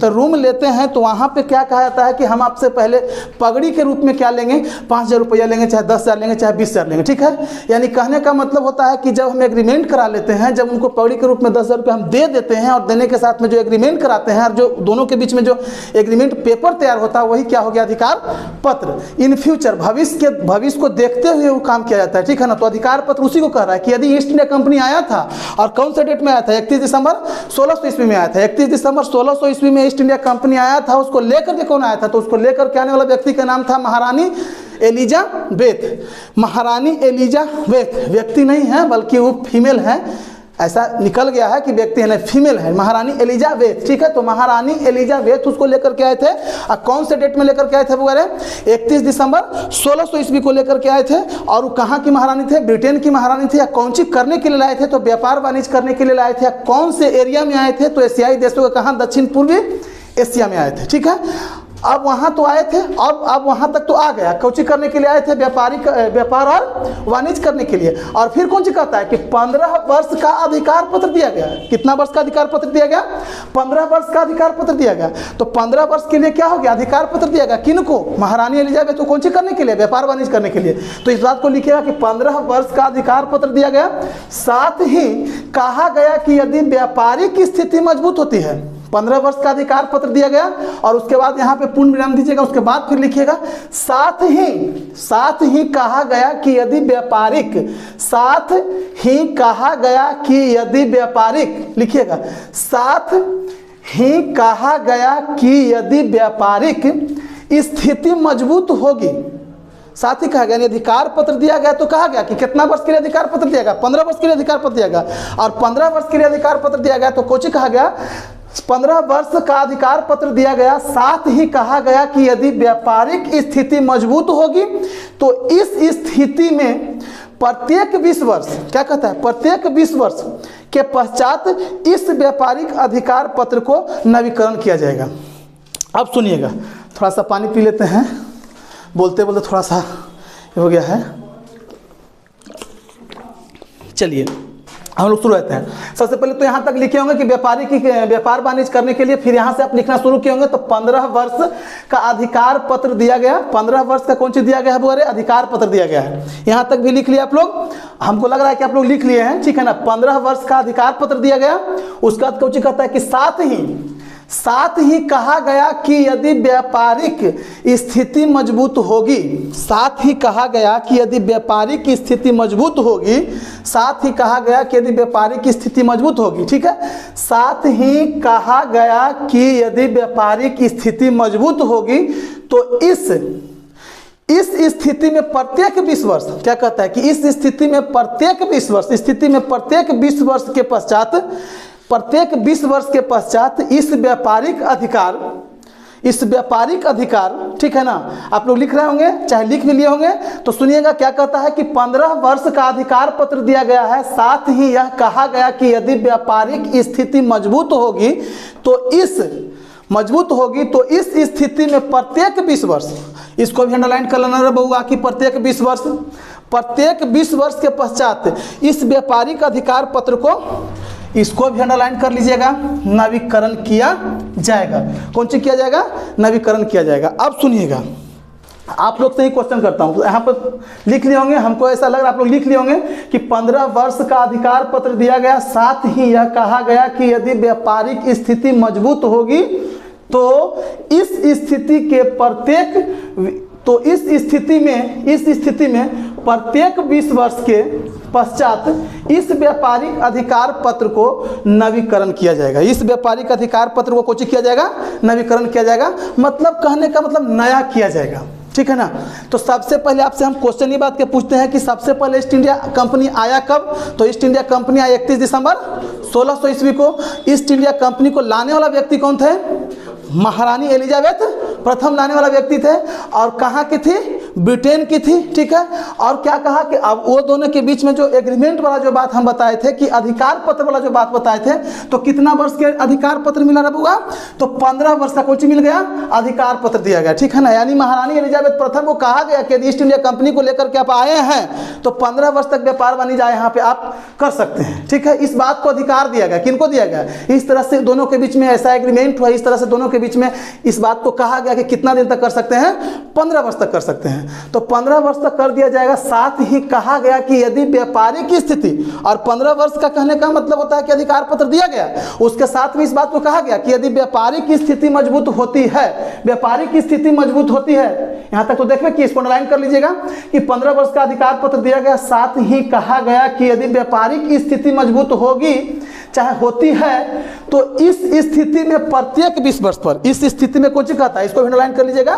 तो वहाँ पे क्या कहा जाता है कि हम आपसे पहले पगड़ी के रूप में क्या लेंगे, 5000 रुपया लेंगे, चाहे 10,000 लेंगे, चाहे 20,000 लेंगे। ठीक है, यानी कहने का मतलब होता है कि जब हम एग्रीमेंट करा लेते हैं, जब उनको पगड़ी के रूप में 10,000 रुपये हम दे देते हैं और देने के साथ में जो एग्रीमेंट कराते हैं और जो दोनों के बीच में जो एग्रीमेंट पेपर तैयार होता है, वही क्या हो गया, अधिकार पत्र। इन फ्यूचर, भविष्य को देखते हुए वो काम किया जाता है। ठीक है ना, तो अधिकार पत्र उसी को कह रहा है कि यदि ईस्ट इंडिया कंपनी आया था, और कौन से डेट में आया था, 31 दिसंबर 1600 ईस्वी में आया था। 31 दिसंबर 1600 ईस्वी में ईस्ट इंडिया कंपनी आया था। उसको लेकर के कौन आया था, तो उसको लेकर के आने वाला व्यक्ति का नाम था महारानी एलिजाबेथ। महारानी एलिजाबेथ व्यक्ति नहीं है बल्कि वो फीमेल है, ऐसा निकल गया है कि व्यक्ति है, फीमेल है, महारानी एलिजाबेथ। ठीक है, तो महारानी एलिजाबेथ उसको लेकर के आए थे। और कौन से डेट में लेकर के आए थे वगैरह, 31 दिसंबर 1600 ईस्वी को लेकर के आए थे। और वो कहाँ की महारानी थे, ब्रिटेन की महारानी थी। या कौन सी करने के लिए लाए थे, तो व्यापार वाणिज्य करने के लिए लाए थे। कौन से एरिया में आए थे, तो एशियाई देशों का, कहाँ, दक्षिण पूर्वी एशिया में आए थे। ठीक है, अब वहाँ तो आए थे, अब वहाँ तक तो आ गया, कौन चीज करने के लिए आए थे, व्यापार और वाणिज्य करने के लिए। और फिर कौन चीज कहता है कि 15 वर्ष का अधिकार पत्र दिया गया। कितना वर्ष का अधिकार पत्र दिया गया? 15 वर्ष का अधिकार पत्र दिया गया। तो 15 वर्ष के लिए क्या हो गया, अधिकार पत्र दिया गया। किनको? महारानी एलिजाबेथ को। कौन चीज करने के लिए? व्यापार वाणिज्य करने के लिए। तो इस बात को लिखिएगा कि 15 वर्ष का अधिकार पत्र दिया गया। साथ ही कहा गया कि यदि व्यापारिक स्थिति मजबूत होती है, 15 वर्ष का अधिकार पत्र दिया गया और उसके बाद यहाँ पे पूर्ण विराम दीजिएगा, उसके बाद फिर लिखिएगा साथ ही कहा गया कि यदि व्यापारिक, साथ ही कहा गया कि यदि व्यापारिक, लिखिएगा साथ ही कहा गया कि यदि व्यापारिक स्थिति मजबूत होगी। साथ ही कहा गया, अधिकार पत्र दिया गया तो कहा गया कि कितना वर्ष के लिए अधिकार पत्र दिया गया, 15 वर्ष के लिए अधिकार पत्र दिया गया। और 15 वर्ष के लिए अधिकार पत्र दिया गया तो कुछ कहा गया, 15 वर्ष का अधिकार पत्र दिया गया। साथ ही कहा गया कि यदि व्यापारिक स्थिति मजबूत होगी तो इस स्थिति में प्रत्येक 20 वर्ष, क्या कहता है, प्रत्येक 20 वर्ष के पश्चात इस व्यापारिक अधिकार पत्र को नवीकरण किया जाएगा। अब सुनिएगा, थोड़ा सा पानी पी लेते हैं, बोलते बोलते थोड़ा सा हो गया है। चलिए हम लोग शुरू रहते हैं। सबसे पहले तो यहाँ तक लिखे होंगे कि व्यापार वाणिज्य करने के लिए, फिर यहाँ से आप लिखना शुरू किए होंगे। तो 15 वर्ष का अधिकार पत्र दिया गया। 15 वर्ष का कौन चीज दिया गया है? बोले अधिकार पत्र दिया गया है। यहाँ तक भी लिख लिया आप लोग, हमको लग रहा है कि आप लोग लिख लिए हैं, ठीक है ना। 15 वर्ष का अधिकार पत्र दिया गया। उसका कौन चीज कहता है कि साथ ही कहा गया कि यदि व्यापारिक स्थिति मजबूत होगी, साथ ही कहा गया कि यदि व्यापारिक स्थिति मजबूत होगी, साथ ही कहा गया कि यदि व्यापारिक स्थिति मजबूत होगी, ठीक है। साथ ही कहा गया कि यदि व्यापारिक स्थिति मजबूत होगी तो इस स्थिति में प्रत्येक 20 वर्ष, क्या कहता है कि इस स्थिति में प्रत्येक 20 वर्ष, स्थिति में प्रत्येक 20 वर्ष के पश्चात, प्रत्येक 20 वर्ष के पश्चात इस व्यापारिक अधिकार, ठीक है ना। आप लोग लिख रहे होंगे, चाहे लिख भी लिए होंगे, तो सुनिएगा क्या कहता है कि 15 वर्ष का अधिकार पत्र दिया गया है। साथ ही यह कहा गया कि यदि व्यापारिक स्थिति मजबूत होगी तो इस स्थिति में प्रत्येक 20 वर्ष, इसको भी अंडरलाइन कर लेना बउआ कि प्रत्येक 20 वर्ष के पश्चात इस व्यापारिक अधिकार पत्र को, इसको भी अंडरलाइन कर लीजिएगा, नवीकरण किया जाएगा। कौन सी किया जाएगा? नवीकरण किया जाएगा। अब सुनिएगा, आप लोग से ही क्वेश्चन करता हूँ, यहाँ पर लिख लिए होंगे, हमको ऐसा लग रहा है आप लोग लिख लिए होंगे कि 15 वर्ष का अधिकार पत्र दिया गया। साथ ही यह कहा गया कि यदि व्यापारिक स्थिति मजबूत होगी तो इस स्थिति में प्रत्येक 20 वर्ष के पश्चात इस व्यापारिक अधिकार पत्र को नवीकरण किया जाएगा। इस व्यापारिक अधिकार पत्र को कुछ किया जाएगा, नवीकरण किया जाएगा। मतलब कहने का मतलब नया किया जाएगा, ठीक है ना। तो सबसे पहले आपसे हम क्वेश्चन ये बात के पूछते हैं कि सबसे पहले ईस्ट इंडिया कंपनी आया कब? तो ईस्ट इंडिया कंपनी आया 31 दिसंबर 1600 ईस्वी को। ईस्ट इंडिया कंपनी को लाने वाला व्यक्ति कौन थे? महारानी एलिजाबेथ प्रथम लाने वाला व्यक्ति थे। और कहाँ की थी? ब्रिटेन की थी, ठीक है। और क्या कहा कि अब वो दोनों के बीच में जो एग्रीमेंट वाला जो बात हम बताए थे कि अधिकार पत्र वाला जो बात बताए थे, तो कितना वर्ष के अधिकार पत्र मिला रहा? तो 15 वर्ष का कुछ मिल गया, अधिकार पत्र दिया गया, ठीक है ना। यानी महारानी एलिजाबेथ प्रथम को कहा गया कि ईस्ट इंडिया कंपनी को लेकर के आप आए हैं तो 15 वर्ष तक व्यापार वाणिज्य यहाँ पे आप कर सकते हैं, ठीक है। इस बात को अधिकार दिया गया, किनको दिया गया? इस तरह से दोनों के बीच में ऐसा एग्रीमेंट हुआ, इस तरह से दोनों के बीच में इस बात को कहा गया कि कितना दिन तक कर सकते हैं? 15 वर्ष तक कर सकते हैं। तो 15 वर्ष तक कर दिया जाएगा। साथ ही कहा गया कि यदि व्यापारिक स्थिति, और 15 वर्ष का कहने का मतलब होता है कि अधिकार पत्र दिया गया, उसके साथ में इस बात को कहा गया कि यदि व्यापारिक स्थिति मजबूत होती है, व्यापारिक स्थिति मजबूत होती है, यहां तक तो देखिए कि इसको अंडरलाइन कर लीजिएगा कि 15 वर्ष का अधिकार पत्र दिया गया। साथ ही कहा गया कि यदि व्यापारिक स्थिति मजबूत होगी, चाहे होती है, तो इस स्थिति में प्रत्येक 20 वर्ष पर, इस स्थिति में कुछ कहता है, इसको अंडरलाइन कर लीजिएगा,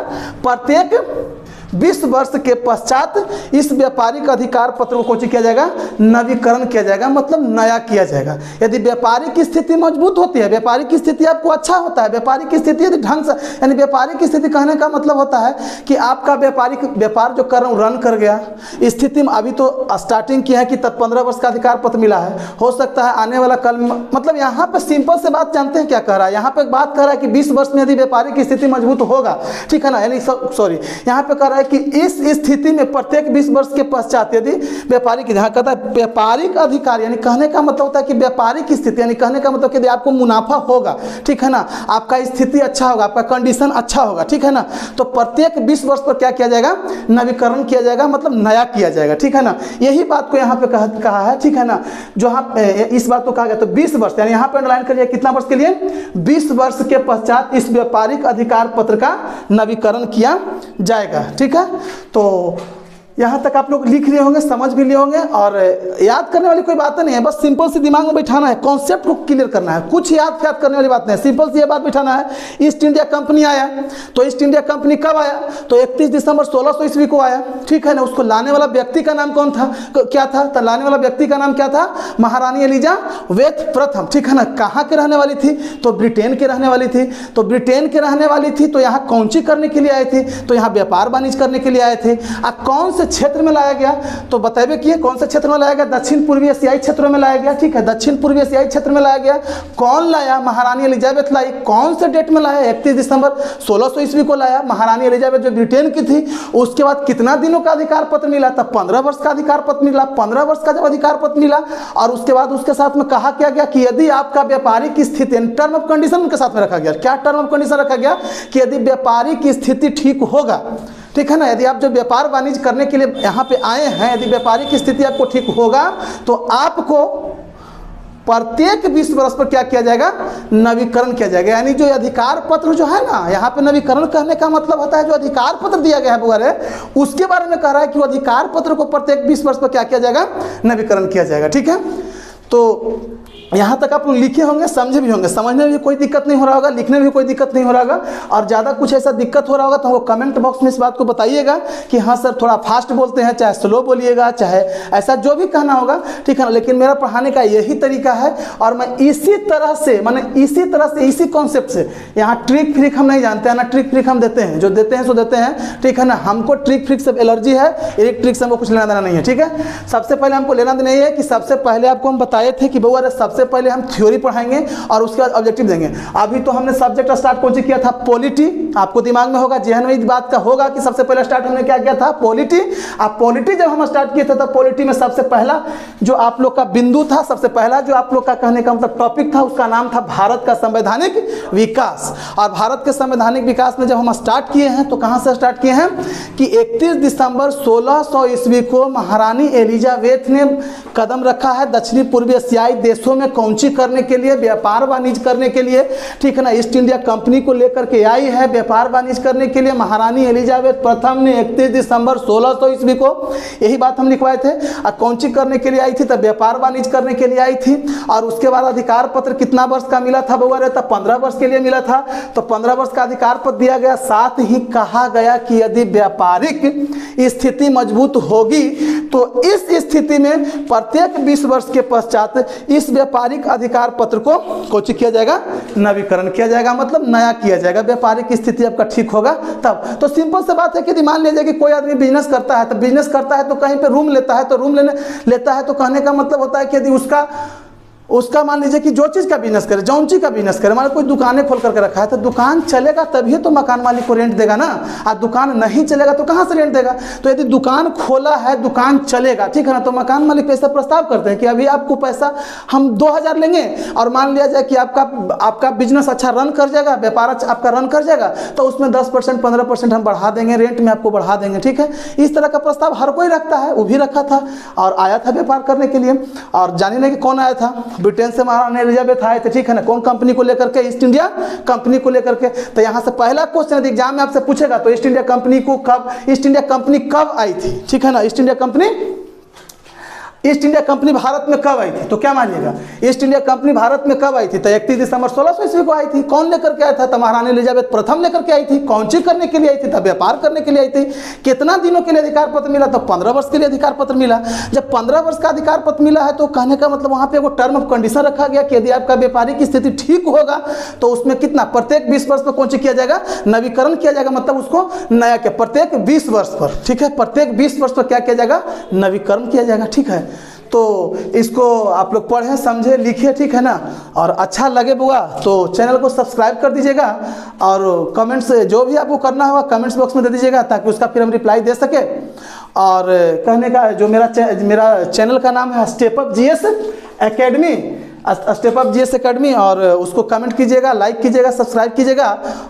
20 वर्ष के पश्चात इस व्यापारिक अधिकार पत्र को कौन किया जाएगा, नवीकरण किया जाएगा, मतलब नया किया जाएगा। यदि व्यापारिक स्थिति मजबूत होती है, व्यापारिक स्थिति आपको अच्छा होता है, व्यापारिक स्थिति यदि ढंग से, यानी व्यापारिक स्थिति कहने का मतलब होता है कि आपका व्यापार जो रन कर गया स्थिति में, अभी तो स्टार्टिंग किया है कि तब 15 वर्ष का अधिकार पत्र मिला है, हो सकता है आने वाला कल, मतलब यहाँ पे सिंपल से बात जानते हैं क्या कह रहा है, यहाँ पे बात कर रहा है कि 20 वर्ष में यदि व्यापारिक स्थिति मजबूत होगा, ठीक है ना, यानी सॉरी यहाँ पे कह रहा है कि इस स्थिति में प्रत्येक 20 वर्ष के पश्चात यदि व्यापारिक, यहाँ कहता है व्यापारिक अधिकार, यानी कहने का मतलब होता है कि व्यापारिक स्थिति, यानी कहने का मतलब कि यदि आपको मुनाफा होगा, ठीक है ना, आपका स्थिति अच्छा होगा, आपका कंडीशन अच्छा होगा, ठीक है ना, तो प्रत्येक 20 वर्ष पर क्या किया जाएगा, नवीकरण किया जाएगा, मतलब नया किया जाएगा, ठीक है ना। यही बात को यहाँ पे कहा है, ठीक है ना, जो इस बात को कहा गया। तो 20 वर्ष, यानी यहाँ पे अंडरलाइन करिए कितना वर्ष के लिए, 20 वर्ष के पश्चात इस व्यापारिक अधिकार पत्र का नवीकरण किया जाएगा, ठीक है। तो यहाँ तक आप लोग लिख लिए होंगे, समझ भी लिए होंगे, और याद करने वाली कोई बात नहीं है, बस सिंपल सी दिमाग में बैठाना है, कॉन्सेप्ट को क्लियर करना है, कुछ याद करने वाली बात नहीं है, सिंपल सी ये बात बैठाना है। ईस्ट इंडिया कंपनी आया, तो ईस्ट इंडिया कंपनी कब आया, तो 31 दिसंबर 1600 ईस्वी को आया, ठीक है ना। उसको लाने वाला व्यक्ति का नाम कौन था, क्या था, तो लाने वाला व्यक्ति का नाम क्या था, महारानी एलिजाबेथ प्रथम, ठीक है ना। कहाँ के रहने वाली थी, तो ब्रिटेन के रहने वाली थी, तो ब्रिटेन के रहने वाली थी, तो यहाँ कौन सी करने के लिए आए थे, तो यहाँ व्यापार वाणिज्य करने के लिए आए थे। अब कौन से क्षेत्र में लाया गया, तो बताइए कि कौन से क्षेत्र में लाया गया, दक्षिण पूर्वी एशियाई क्षेत्रों में लाया गया, ठीक है, दक्षिण पूर्वी एशियाई क्षेत्र में लाया गया। कौन लाया, महारानी एलिजाबेथ लाई। कौन से डेट में लाया, 31 दिसंबर 1600 ईस्वी को लाया। महारानी एलिजाबेथ जो ब्रिटेन की थी, उसके बाद कितना दिनों का अधिकार पत्र मिला, तब 15 वर्ष का अधिकार पत्र मिला। 15 वर्ष का जब अधिकार पत्र मिला, और उसके बाद उसके साथ में कहा क्या गया कि यदि आपका व्यापारिक स्थिति, टर्म ऑफ कंडीशन उनके साथ में रखा गया। क्या टर्म ऑफ कंडीशन रखा गया, कि यदि व्यापारिक स्थिति ठीक होगा, ठीक है ना, यदि आप जो व्यापार वाणिज्य करने के लिए यहाँ पे आए हैं, यदि व्यापारिक स्थिति आपको ठीक होगा, तो आपको प्रत्येक 20 वर्ष पर क्या किया जाएगा, नवीकरण किया जाएगा। यानी जो अधिकार पत्र जो है ना, यहाँ पे नवीकरण कहने का मतलब होता है जो अधिकार पत्र दिया गया है वगैरह, उसके बारे में कह रहा है कि वो अधिकार पत्र को प्रत्येक 20 वर्ष पर क्या किया जाएगा, नवीकरण किया जाएगा, ठीक है। तो यहाँ तक आप लोग लिखे होंगे, समझे भी होंगे, समझने में भी कोई दिक्कत नहीं हो रहा होगा, लिखने में भी कोई दिक्कत नहीं हो रहा होगा। और ज़्यादा कुछ ऐसा दिक्कत हो रहा होगा तो हमको कमेंट बॉक्स में इस बात को बताइएगा कि हाँ सर थोड़ा फास्ट बोलते हैं, चाहे स्लो बोलिएगा, चाहे ऐसा जो भी कहना होगा, ठीक है ना। लेकिन मेरा पढ़ाने का यही तरीका है, और मैं इसी तरह से, माने इसी कॉन्सेप्ट से, यहाँ ट्रिक फ्रिक हम नहीं जानते हैं ना, ट्रिक फ्रिक हम देते हैं, जो देते हैं सो देते हैं, ठीक है ना। हमको ट्रिक फ्रिक से एलर्जी है, इलेक्ट्रिक से हमको कुछ लेना देना नहीं है, ठीक है। सबसे पहले हमको लेना देना ये है कि सबसे पहले आपको हम बताए थे कि बउआ सबसे पहले हम थ्योरी पढ़ाएंगे और उसके बाद ऑब्जेक्टिव देंगे। अभी तो हमने सब्जेक्ट स्टार्ट कौन सी किया था, पॉलिटी। आपको दिमाग में होगा, जहन में इस बात का होगा कि सबसे पहले स्टार्ट हमने क्या किया था, पॉलिटी। अब पॉलिटी जब हम स्टार्ट किए थे तब पॉलिटी में सबसे पहला जो आप लोग का बिंदु था, सबसे पहला जो आप लोग का कहने का मतलब टॉपिक था, उसका नाम था भारत का संवैधानिक विकास। और भारत के संवैधानिक विकास में जब हम स्टार्ट किए हैं तो कहाँ से स्टार्ट किए हैं कि 31 दिसंबर 1600 ईस्वी को महारानी एलिजाबेथ ने कदम रखा है दक्षिणी पूर्वी एशियाई देशों में कौंची करने के लिए, व्यापार वाणिज्य करने के लिए, ठीक है ना। ईस्ट इंडिया कंपनी को लेकर के आई है व्यापार वाणिज्य करने के लिए। महारानी एलिजाबेथ प्रथम ने 31 दिसंबर 1600 ईस्वी को, यही बात हम लिखवाए थे, कौंची करने के लिए आई थी, तब व्यापार वाणिज्य करने के लिए आई थी। और उसके बाद अधिकार पत्र कितना वर्ष का मिला था बउआ रे, तब 15 वर्ष के लिए मिला था, तो 15 वर्ष का अधिकार पत्र दिया गया। साथ ही कहा गया कि यदि व्यापारिक स्थिति मजबूत होगी तो इस स्थिति में प्रत्येक 20 वर्ष के पश्चात इस व्यापारिक अधिकार पत्र को कोचित किया जाएगा, नवीकरण किया जाएगा, मतलब नया किया जाएगा। व्यापारिक स्थिति आपका ठीक होगा तब। तो सिंपल से बात है कि मान लीजिए कि कोई आदमी बिजनेस करता है, तो बिजनेस करता है तो कहीं पे रूम लेता है, तो रूम लेता है तो कहने का मतलब होता है कि यदि उसका मान लीजिए कि जो चीज़ का बिजनेस करे, जौन चीज़ का बिजनेस करे, मान कोई दुकानें खोल करके रखा है, तो दुकान चलेगा तभी तो मकान मालिक को रेंट देगा ना। और दुकान नहीं चलेगा तो कहाँ से रेंट देगा। तो यदि दुकान खोला है, दुकान चलेगा, ठीक है ना, तो मकान मालिक पैसा प्रस्ताव करते हैं कि अभी आपको पैसा हम 2000 लेंगे, और मान लिया जाए कि आपका बिजनेस अच्छा रन कर जाएगा, व्यापार आपका रन कर जाएगा, तो उसमें 10% 15% हम बढ़ा देंगे, रेंट में आपको बढ़ा देंगे, ठीक है। इस तरह का प्रस्ताव हर कोई रखता है, वो भी रखा था और आया था व्यापार करने के लिए। और जानिए नहीं कि कौन आया था, ब्रिटेन से महारानी एलिजाबेथ आए थे, ठीक है ना। कौन कंपनी को लेकर के, ईस्ट इंडिया कंपनी को लेकर के। तो यहाँ से पहला क्वेश्चन एग्जाम में आपसे पूछेगा तो ईस्ट इंडिया कंपनी कब आई थी, ठीक है ना। East India east India company Bharat में कब आई थी? तो क्या मानिएगा, ईस्ट इंडिया कंपनी भारत में कब आई थी? तो 31 दिसंबर 1600 ईस्वी को आई थी। कौन लेकर के आया था? तो महारानी एलिजाबेथ प्रथम लेकर के आई थी। कौन चीज करने के लिए आई थी? तब व्यापार करने के लिए आई थी। कितना दिनों के लिए अधिकार पत्र मिला? तो 15 वर्ष के लिए अधिकार पत्र मिला। जब 15 वर्ष का अधिकार पत्र मिला है तो कहने का मतलब वहां पे वो टर्म ऑफ कंडीशन रखा गया कि यदि आपका व्यापारिक स्थिति ठीक होगा तो उसमें कितना, प्रत्येक 20 वर्ष पर कौन सी किया जाएगा? नवीकरण किया जाएगा, मतलब उसको नया क्या, प्रत्येक 20 वर्ष पर, ठीक है, प्रत्येक 20 वर्ष पर क्या किया जाएगा? नवीकरण किया जाएगा, ठीक है। तो इसको आप लोग पढ़ें, समझे, लिखिए, ठीक है ना। और अच्छा लगे बुआ तो चैनल को सब्सक्राइब कर दीजिएगा और कमेंट्स जो भी आपको करना होगा कमेंट्स बॉक्स में दे दीजिएगा ताकि उसका फिर हम रिप्लाई दे सके। और कहने का जो मेरा चैनल का नाम है step up GS academy, step up GS academy, और उसको कमेंट कीजिएगा, लाइक कीजिएगा, सब्सक्राइब कीजिएगा।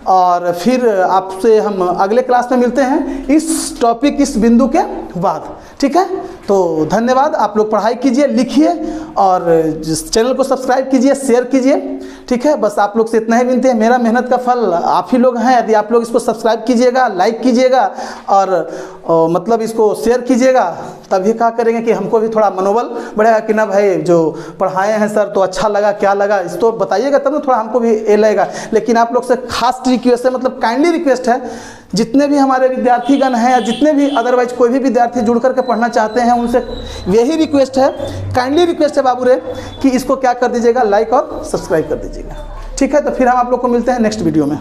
और फिर आपसे हम अगले क्लास में मिलते हैं इस टॉपिक, इस बिंदु के बाद, ठीक है। तो धन्यवाद। आप लोग पढ़ाई कीजिए, लिखिए और चैनल को सब्सक्राइब कीजिए, शेयर कीजिए, ठीक है। बस आप लोग से इतना ही विनती है। मेरा मेहनत का फल आप ही लोग हैं। यदि आप लोग इसको सब्सक्राइब कीजिएगा, लाइक कीजिएगा और मतलब इसको शेयर कीजिएगा, तभी क्या करेंगे कि हमको भी थोड़ा मनोबल बढ़ेगा कि ना भाई जो पढ़ाए हैं सर तो अच्छा लगा, क्या लगा, इस तो बताइएगा तब ना थोड़ा हमको भी ये लगेगा। लेकिन आप लोग से खास रिक्वेस्ट है, मतलब काइंडली रिक्वेस्ट है, जितने भी हमारे विद्यार्थीगण हैं या जितने भी अदरवाइज कोई भी विद्यार्थी जुड़ करके पढ़ना चाहते हैं उनसे यही रिक्वेस्ट है, काइंडली रिक्वेस्ट है बाबू रे, कि इसको क्या कर दीजिएगा, लाइक और सब्सक्राइब कर दीजिएगा, ठीक है। तो फिर हम आप लोग को मिलते हैं नेक्स्ट वीडियो में।